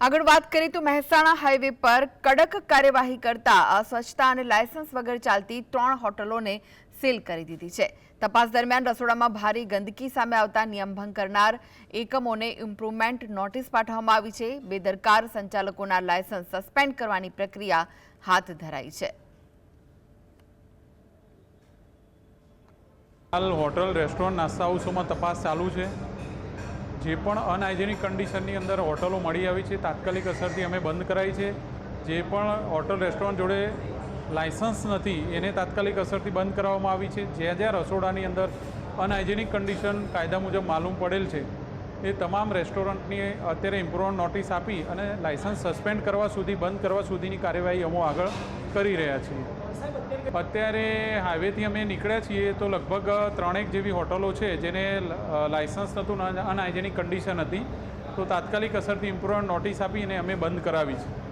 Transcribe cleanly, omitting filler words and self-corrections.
આગળ વાત કરીએ તો મહેસાણા હાઈવે પર કડક કાર્યવાહી કરતા અસ્વચ્છતા અને લાયસન્સ વગર ચાલતી 3 હોટલોને સીલ કરી દીધી છે। તપાસ દરમિયાન રસોડામાં ભારે ગંદકી સામે આવતા નિયમભંગ કરનાર એકમોને ઇમ્પ્રુવમેન્ટ નોટિસ પાઠવવામાં આવી છે। બેદરકાર સંચાલકોના લાયસન્સ સસ્પેન્ડ કરવાની પ્રક્રિયા હાથ ધરાઈ છે। હાલ હોટલ રેસ્ટોરન્ટ નાસ્તા હાઉસોમાં તપાસ ચાલુ છે। જે પણ અનહાઇજેનિક કન્ડિશનની અંદર હોટલો મળી આવી છે તાત્કાલિક અસરથી અમે બંધ કરાવી છે। જે પણ હોટલ રેસ્ટોરન્ટ જોડે લાયસન્સ નથી એને તાત્કાલિક અસરથી બંધ કરવામાં આવી છે। જ્યાં જ્યાં રસોડાની અંદર અનહાઇજેનિક કન્ડિશન કાયદા મુજબ માલુમ પડેલ છે એ તમામ રેસ્ટોરન્ટની અત્યારે ઇમ્પ્રુવમેન્ટ નોટિસ આપી અને લાયસન્સ સસ્પેન્ડ કરવા સુધી બંધ કરવા સુધીની કાર્યવાહી અમે આગળ કરી રહ્યા છીએ। અત્યારે હાઈવેથી અમે નીકળ્યા છીએ તો લગભગ 3 જેવી હોટલો છે જેને લાયસન્સ નહોતું, અનહાઇજેનિક કન્ડિશન હતી, તો તાત્કાલિક અસરથી ઇમ્પ્રુવમેન્ટ નોટિસ આપીને અમે બંધ કરાવી છે।